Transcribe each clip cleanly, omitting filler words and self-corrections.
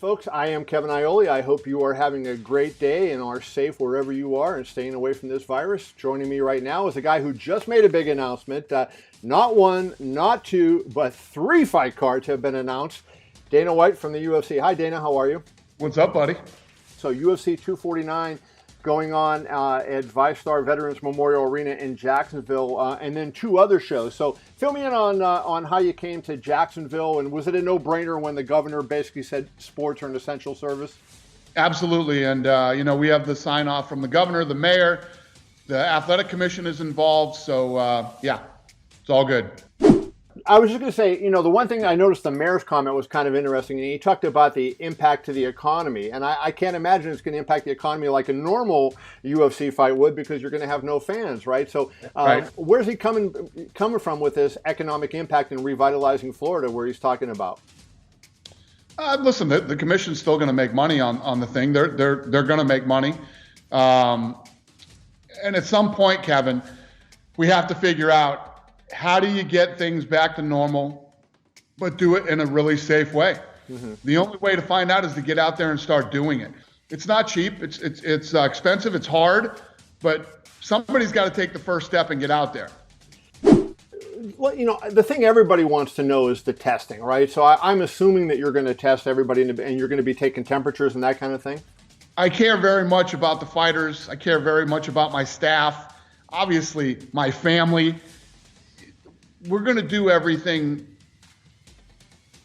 folks. I am Kevin Ioli. I hope you are having a great day and are safe wherever you are and staying away from this virus. Joining me right now is a guy who just made a big announcement. Not one, not two, but 3 fight cards have been announced. Dana White from the UFC. Hi, Dana. How are you? What's up, buddy? So UFC 249 going on at VyStar Veterans Memorial Arena in Jacksonville, and then 2 other shows. So fill me in on how you came to Jacksonville, and was it a no-brainer when the governor basically said sports are an essential service? Absolutely, and we have the sign-off from the governor, the mayor, the athletic commission is involved, so yeah, it's all good. I was just going to say, the one thing I noticed the mayor's comment was kind of interesting, and he talked about the impact to the economy. And I can't imagine it's going to impact the economy like a normal UFC fight would, because you're going to have no fans, right? So right. Where's he coming from with this economic impact and revitalizing Florida, where he's talking about? Listen, the commission's still going to make money on the thing. They're going to make money. And at some point, Kevin, we have to figure out, how do you get things back to normal, but do it in a really safe way? Mm-hmm. The only way to find out is to get out there and start doing it. It's not cheap. It's expensive. It's hard, but somebody's got to take the first step and get out there. Well, the thing everybody wants to know is the testing, right? So I'm assuming that you're going to test everybody and you're going to be taking temperatures and that kind of thing? I care very much about the fighters. I care very much about my staff, obviously my family. We're going to do everything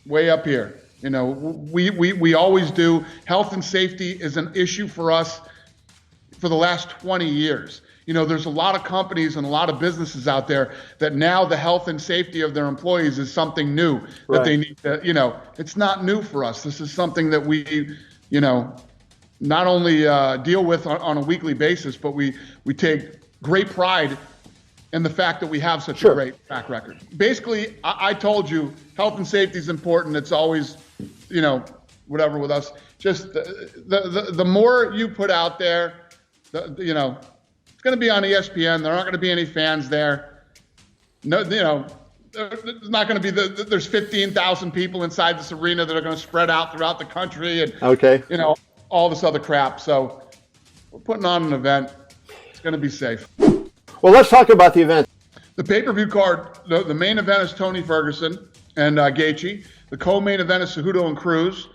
way up here. We always do. Health and safety is an issue for us for the last 20 years. There's a lot of companies and a lot of businesses out there that now the health and safety of their employees is something new that they need to, it's not new for us. This is something that we, not only deal with on a weekly basis, but we take great pride and the fact that we have such a great track record. Basically, I told you, health and safety is important. It's always, whatever with us. Just the more you put out there, it's going to be on ESPN. There aren't going to be any fans there. No, there's not going to be there's 15,000 people inside this arena that are going to spread out throughout the country and all this other crap. So we're putting on an event. It's going to be safe. Well, let's talk about the event. The pay-per-view card, the main event is Tony Ferguson and Gaethje. The co-main event is Cejudo and Cruz.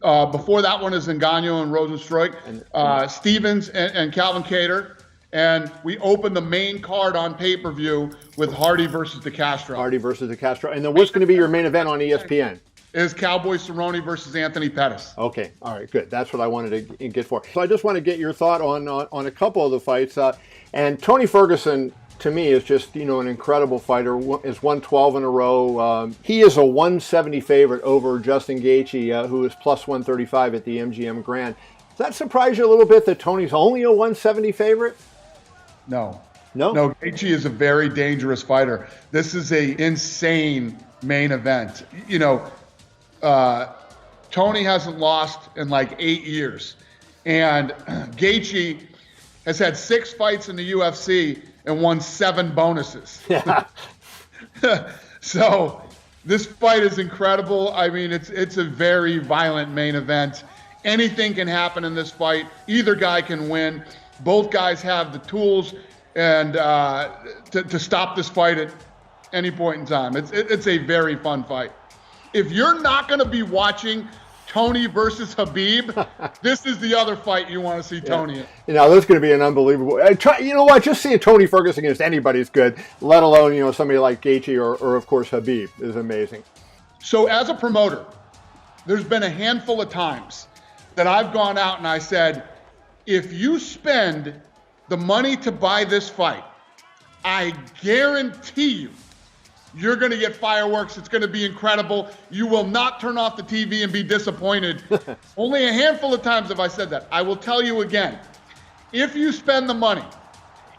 Before that one is Ngannou and Rosenstruik. Stevens and Calvin Kattar. And we open the main card on pay-per-view with Hardy versus DeCastro. Hardy versus DeCastro. And then what's going to be your main event on ESPN? Is Cowboy Cerrone versus Anthony Pettis. Okay, all right, good. That's what I wanted to get for. So I just want to get your thought on a couple of the fights. And Tony Ferguson, to me, is just, an incredible fighter. Has won 12 in a row. He is a 170 favorite over Justin Gaethje, who is plus 135 at the MGM Grand. Does that surprise you a little bit that Tony's only a 170 favorite? No, Gaethje is a very dangerous fighter. This is a insane main event. Tony hasn't lost in like 8 years. And Gaethje has had 6 fights in the UFC and won 7 bonuses. Yeah. So this fight is incredible. I mean, it's a very violent main event. Anything can happen in this fight. Either guy can win. Both guys have the tools and to stop this fight at any point in time. It's a very fun fight. If you're not going to be watching Tony versus Habib, this is the other fight you want to see Tony in. This is going to be an unbelievable. You know what? Just seeing Tony Ferguson against anybody is good, let alone, somebody like Gaethje or of course, Habib is amazing. So as a promoter, there's been a handful of times that I've gone out and I said, if you spend the money to buy this fight, I guarantee you're going to get fireworks. It's going to be incredible. You will not turn off the TV and be disappointed. Only a handful of times have I said that. I will tell you again, if you spend the money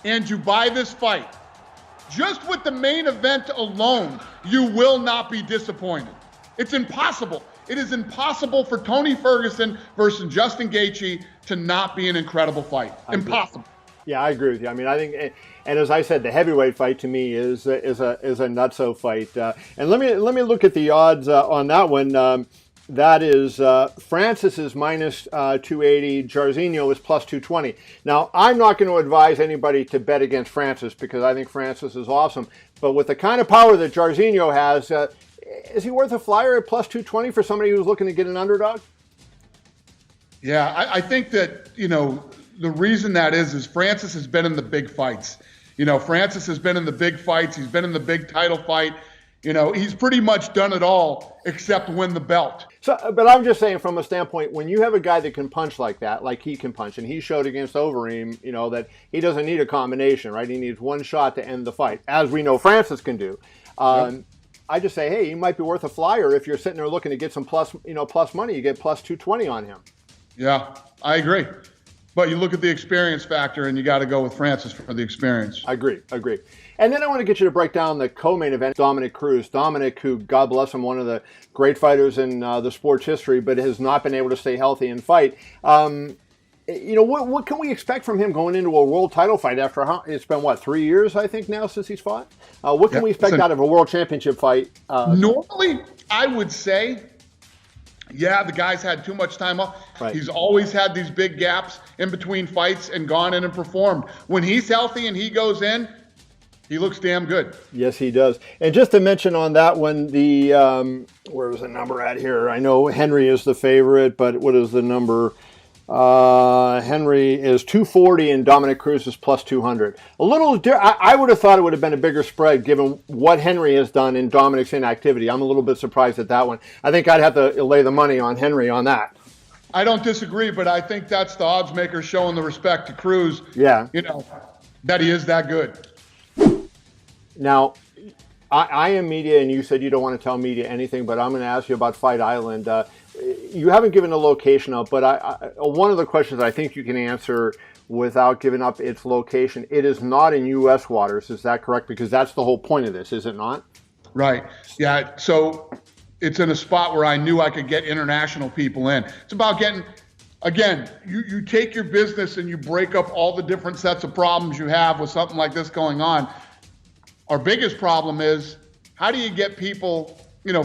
and you buy this fight, just with the main event alone, you will not be disappointed. It's impossible. It is impossible for Tony Ferguson versus Justin Gaethje to not be an incredible fight. Impossible. Yeah, I agree with you. I mean, I think, and as I said, the heavyweight fight to me is a nutso fight. And let me look at the odds on that one. That is Francis is minus 280. Jairzinho is plus 220. Now, I'm not going to advise anybody to bet against Francis because I think Francis is awesome. But with the kind of power that Jairzinho has, is he worth a flyer at plus 220 for somebody who's looking to get an underdog? Yeah, I think that, the reason that is Francis has been in the big fights. Francis has been in the big fights. He's been in the big title fight. He's pretty much done it all except win the belt. So, but I'm just saying from a standpoint, when you have a guy that can punch like that, like he can punch, and he showed against Overeem, that he doesn't need a combination, right? He needs one shot to end the fight, as we know Francis can do. Yep. I just say, hey, he might be worth a flyer if you're sitting there looking to get some plus money. You get plus 220 on him. Yeah, I agree. But you look at the experience factor, and you got to go with Francis for the experience. I agree. And then I want to get you to break down the co-main event, Dominick Cruz. Dominick, who, God bless him, one of the great fighters in the sport's history, but has not been able to stay healthy and fight. What can we expect from him going into a world title fight after it's been, 3 years, I think, now since he's fought? What can we expect out of a world championship fight? Normally, I would say, the guy's had too much time off. Right. He's always had these big gaps in between fights and gone in and performed. When he's healthy and he goes in, he looks damn good. Yes, he does. And just to mention on that one, the where was the number at here? I know Henry is the favorite, but what is the number? Henry is 240 and Dominick Cruz is plus 200. A little, I would have thought it would have been a bigger spread given what Henry has done in Dominick's inactivity. I'm a little bit surprised at that one. I think I'd have to lay the money on Henry on that. I don't disagree, but I think that's the odds maker showing the respect to Cruz. Yeah. That he is that good. Now, I am media, and you said you don't want to tell media anything, but I'm going to ask you about Fight Island. You haven't given a location up, but one of the questions I think you can answer without giving up its location, it is not in U.S. waters. Is that correct? Because that's the whole point of this, is it not? Right. Yeah. So it's in a spot where I knew I could get international people in. It's about getting, again, you take your business and you break up all the different sets of problems you have with something like this going on. Our biggest problem is, how do you get people,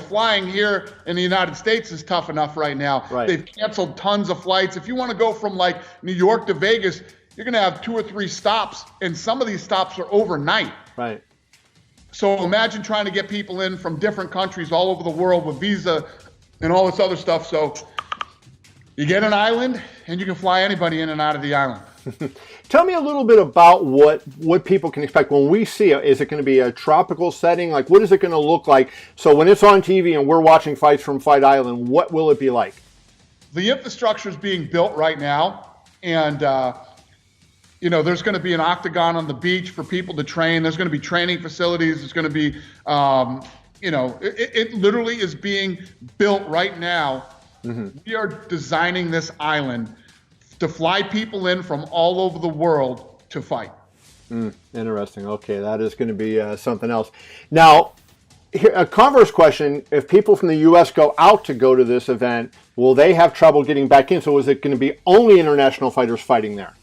flying here in the United States is tough enough right now. Right. They've canceled tons of flights. If you want to go from New York to Vegas, you're going to have 2 or 3 stops, and some of these stops are overnight. Right. So imagine trying to get people in from different countries all over the world with visa and all this other stuff. So you get an island, and you can fly anybody in and out of the island. Tell me a little bit about what people can expect when we see it. Is it going to be a tropical setting? Like, what is it going to look like? So when it's on TV and we're watching fights from Fight Island, what will it be like? The infrastructure is being built right now, and there's going to be an octagon on the beach for people to train. There's going to be training facilities. There's going to be, it literally is being built right now. Mm-hmm. We are designing this island to fly people in from all over the world to fight. Interesting. Okay, that is going to be something else. Now, here, a converse question, if people from the U.S. go out to go to this event, will they have trouble getting back in? So is it going to be only international fighters fighting there?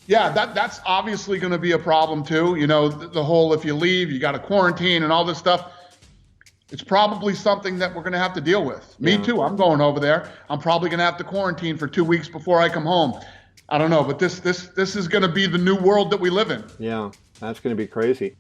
Yeah, that's obviously going to be a problem too. The whole, if you leave, you got to quarantine and all this stuff. It's probably something that we're going to have to deal with. Me too. I'm going over there. I'm probably going to have to quarantine for 2 weeks before I come home. I don't know, but this is going to be the new world that we live in. Yeah, that's going to be crazy.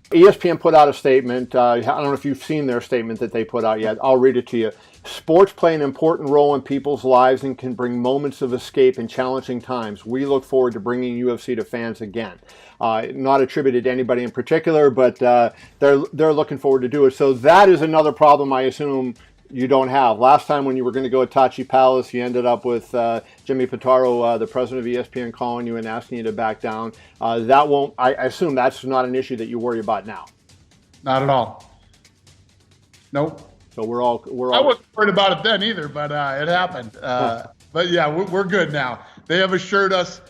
ESPN put out a statement. I don't know if you've seen their statement that they put out yet. I'll read it to you. Sports play an important role in people's lives and can bring moments of escape in challenging times. We look forward to bringing UFC to fans again. Not attributed to anybody in particular, but they're looking forward to do it. So that is another problem I assume you don't have. Last time when you were going to go to Tachi Palace, you ended up with Jimmy Pitaro, the president of ESPN, calling you and asking you to back down. That won't. I assume that's not an issue that you worry about now. Not at all. Nope. So we're all. I wasn't worried about it then either, but it happened. But yeah, we're good now. They have assured us,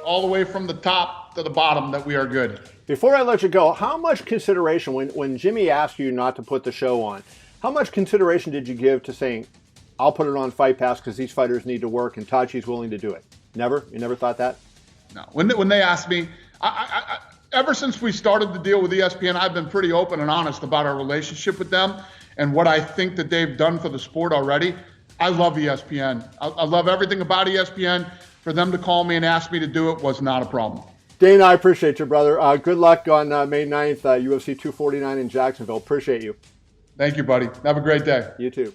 all the way from the top to the bottom that we are good. Before I let you go, how much consideration, when Jimmy asked you not to put the show on, how much consideration did you give to saying, I'll put it on Fight Pass because these fighters need to work and Tachi's willing to do it? Never? You never thought that? No. When they asked me, I ever since we started the deal with ESPN, I've been pretty open and honest about our relationship with them. and what I think that they've done for the sport already, I love ESPN. I love everything about ESPN. For them to call me and ask me to do it was not a problem. Dana, I appreciate you, brother. Good luck on May 9th, UFC 249 in Jacksonville. Appreciate you. Thank you, buddy. Have a great day. You too.